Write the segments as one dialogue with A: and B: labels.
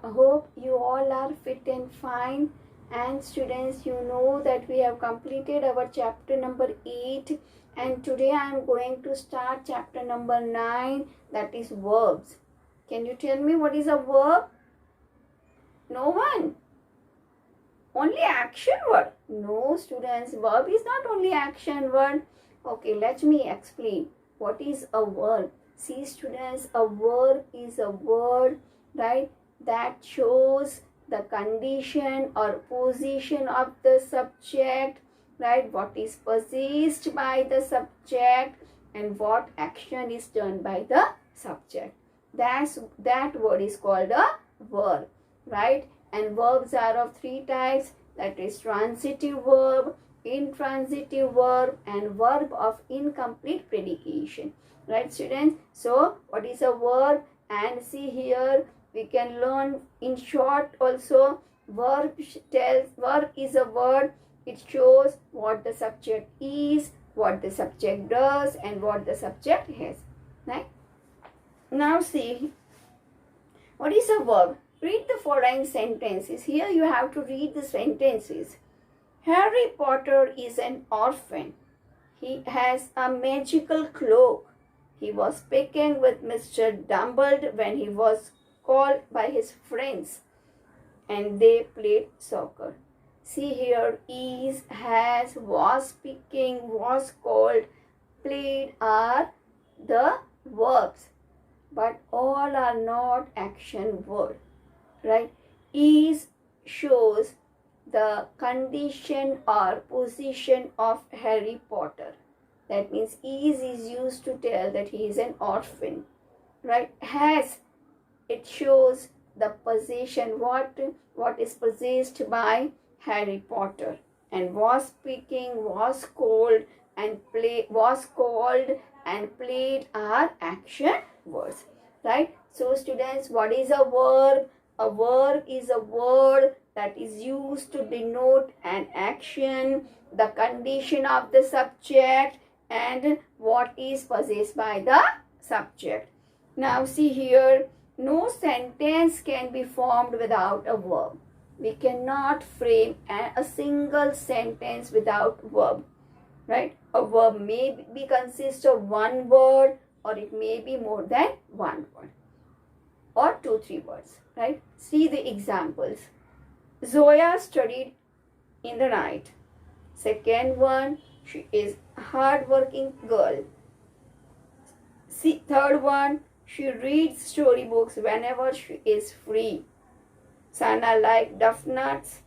A: hope you all are fit and fine. And students, you know that we have completed our chapter number 8, and today I am going to start chapter number 9, that is verbs. Can you tell me what is a verb? No one? Only action word? No, students, verb is not only action word. Okay, let me explain. What is a verb? See, students, a verb is a word, right, that shows the condition or position of the subject, right, what is possessed by the subject and what action is done by the subject. That word is called a verb, right? And verbs are of 3 types, that is transitive verb, intransitive verb, and verb of incomplete predication. Right, students? So, what is a verb? And see here, we can learn in short also. Verb is a word. It shows what the subject is, what the subject does, and what the subject has. Right? Now see, what is a verb? Read the following sentences. Here you have to read the sentences. Harry Potter is an orphan. He has a magical cloak. He was picking with Mr. Dumbledore when he was called by his friends and they played soccer. See here, is, has, was picking, was called, played are the verbs, but all are not action word, right? Is shows the condition or position of Harry Potter. That means is used to tell that he is an orphan, right? Has, it shows the possession, what is possessed by Harry Potter. And was speaking, was called, and played are action words, right? So students, what is a verb? A verb is a word that is used to denote an action, the condition of the subject, and what is possessed by the subject. Now see here, no sentence can be formed without a verb. We cannot frame a single sentence without verb, right? A verb may be consist of one word, or it may be more than one word, or 2-3 words, right? See the examples. Zoya studied in the night. Second one, she is a hard-working girl. See, third one, she reads storybooks whenever she is free. Sana likes duff nuts.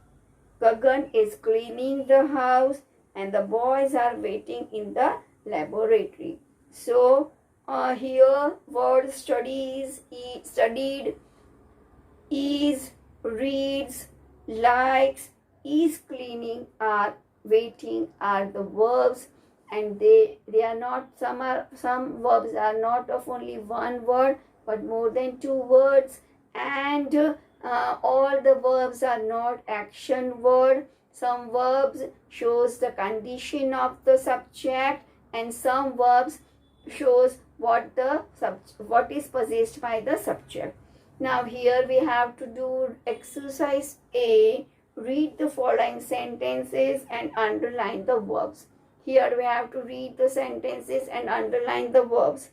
A: Gagan is cleaning the house, and the boys are waiting in the laboratory. So here, word studied, is, reads, likes, is cleaning, are waiting are the verbs, and they are not, some verbs are not of only one word but more than 2 words, and all the verbs are not action word. Some verbs shows the condition of the subject, and some verbs shows what is possessed by the subject. Now here we have to do exercise A. Read the following sentences and underline the verbs. Here we have to read the sentences and underline the verbs.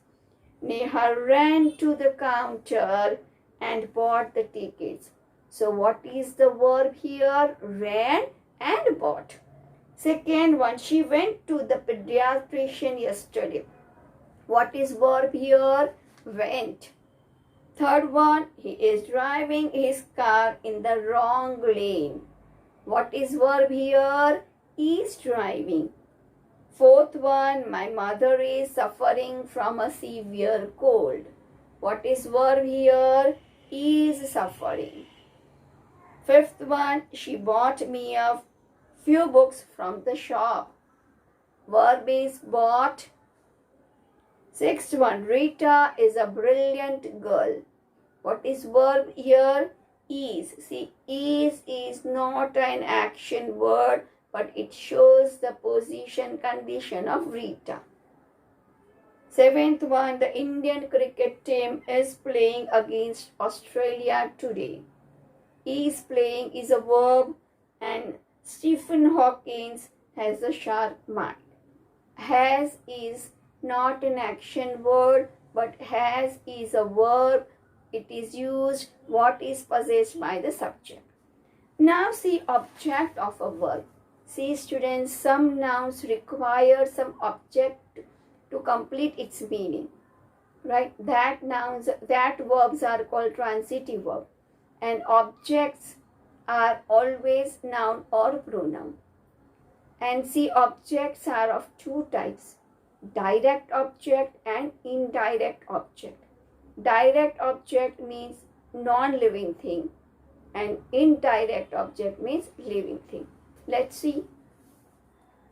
A: Neha ran to the counter and bought the tickets. So what is the verb here? Ran and bought. Second one, she went to the pediatrician yesterday. What is verb here? Went. Third one, he is driving his car in the wrong lane. What is verb here? Is driving. Fourth one, my mother is suffering from a severe cold. What is verb here? Is suffering. Fifth one, she bought me a few books from the shop. Verb is bought. Sixth one, Rita is a brilliant girl. What is verb here? Is. See, is not an action word, but it shows the position condition of Rita. Seventh one, the Indian cricket team is playing against Australia today. is playing is a verb, and Stephen Hawking has a sharp mind. Has is not an action word, but has is a verb. It is used what is possessed by the subject. Now see object of a verb. See students, some nouns require some object to complete its meaning. Right? That verbs are called transitive verb, and objects are always noun or pronoun. And see, objects are of two types: direct object and indirect object. Direct object means non-living thing, and indirect object means living thing. Let's see.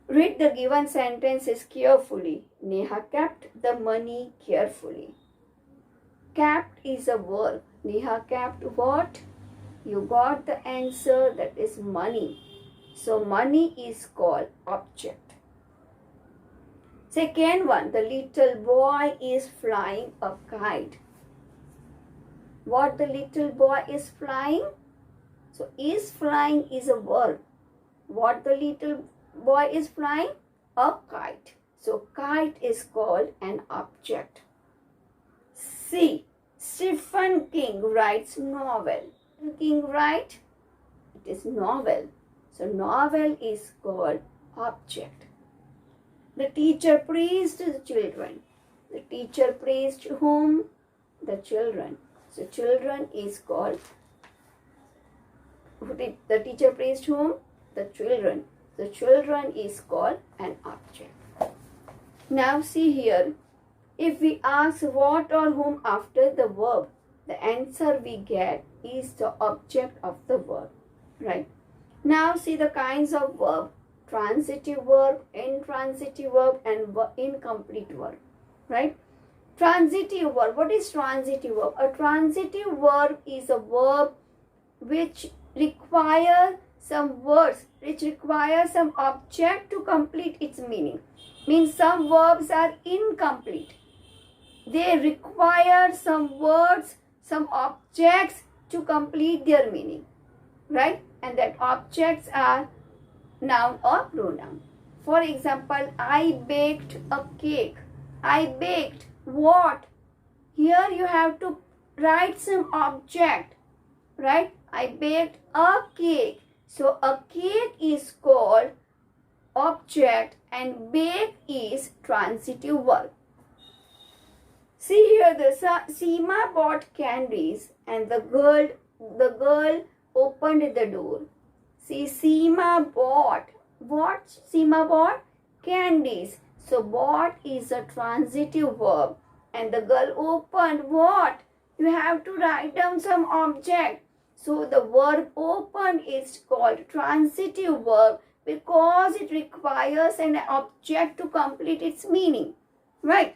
A: Read the given sentences carefully. Neha kept the money carefully. Kept is a verb. Neha kept what? You got the answer, that is money. So money is called object. Second one, the little boy is flying a kite. What the little boy is flying? So is flying is a verb. What the little boy is flying? A kite. So kite is called an object. C. Stephen King writes novel. King write? It is novel. So novel is called object. The teacher praised the children. The teacher praised whom? The children. So children is called, the teacher praised whom? The children. The children is called an object. Now see here, if we ask what or whom after the verb, the answer we get is the object of the verb, right? Now see the kinds of verb: transitive verb, intransitive verb, and incomplete verb, right? Transitive verb. What is transitive verb? A transitive verb is a verb which requires some words, which require some object to complete its meaning. Means some verbs are incomplete. They require some words, some objects to complete their meaning, right? And that objects are noun or pronoun. For example, I baked a cake. I baked what? Here you have to write some object, right? I baked a cake. So a cake is called object and bake is transitive verb. See here, the Seema bought candies and the girl opened the door. See, Seema bought. What Seema bought? Candies. So bought is a transitive verb and the girl opened what? You have to write down some object. So the verb open is called transitive verb because it requires an object to complete its meaning, right?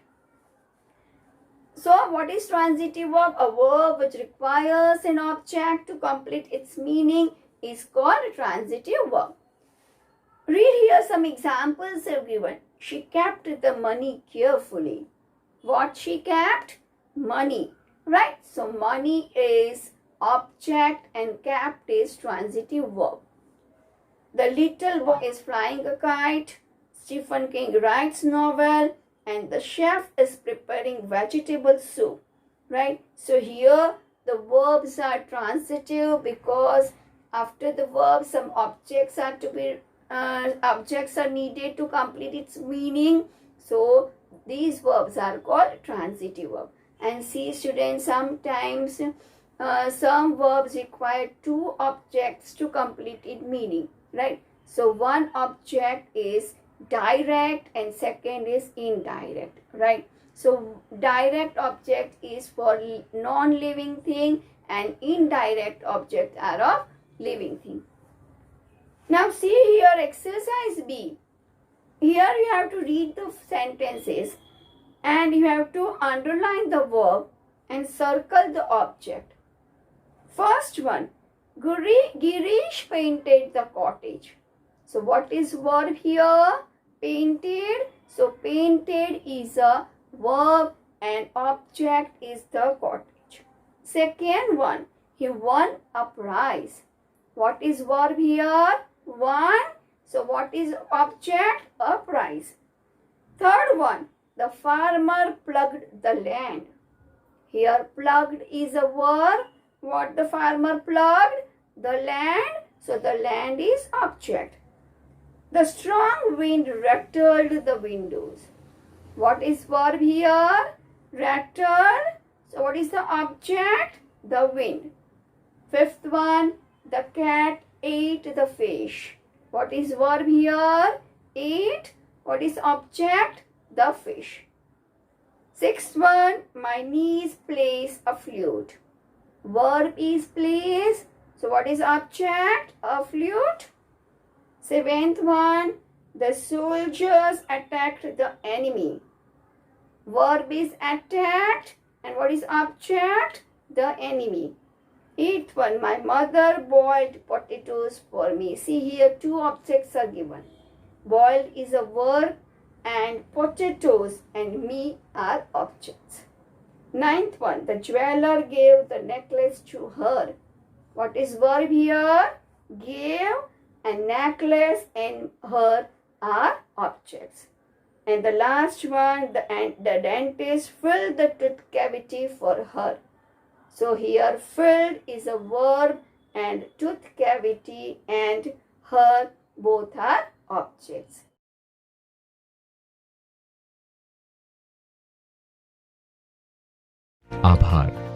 A: So what is transitive verb? A verb which requires an object to complete its meaning is called transitive verb. Read here some examples are given. She kept the money carefully. What she kept? Money, right? So money is object and kept is transitive verb. The little boy is flying a kite. Stephen King writes novel. And the chef is preparing vegetable soup, right? So here the verbs are transitive because after the verb some objects are needed to complete its meaning. So these verbs are called transitive verb. And see students, sometimes some verbs require two objects to complete its meaning, right? So one object is direct and second is indirect, right? So direct object is for non-living thing and indirect objects are of living thing. Now see here exercise B. Here you have to read the sentences and you have to underline the verb and circle the object. First one, Girish painted the cottage. So what is verb here? Painted. So painted is a verb and object is the cottage. Second one, He won a prize. What is verb here? Won. So what is object? A prize. Third one, the farmer plugged the land. Here plugged is a verb. What the farmer plugged? The land. So the land is object. The strong wind rattled the windows. What is verb here? Rattled. So what is the object? The wind. Fifth one, the cat ate the fish. What is verb here? Ate. What is object? The fish. Sixth one, my niece plays a flute. Verb is plays. So what is object? A flute. Seventh one, the soldiers attacked the enemy. Verb is attacked. And what is object? The enemy. Eighth one, my mother boiled potatoes for me. See here, two objects are given. Boiled is a verb and potatoes and me are objects. Ninth one, the jeweler gave the necklace to her. What is verb here? Gave, and necklace and her are objects. And the last one, the dentist filled the tooth cavity for her. So here filled is a verb and tooth cavity and her both are objects.
B: आभार।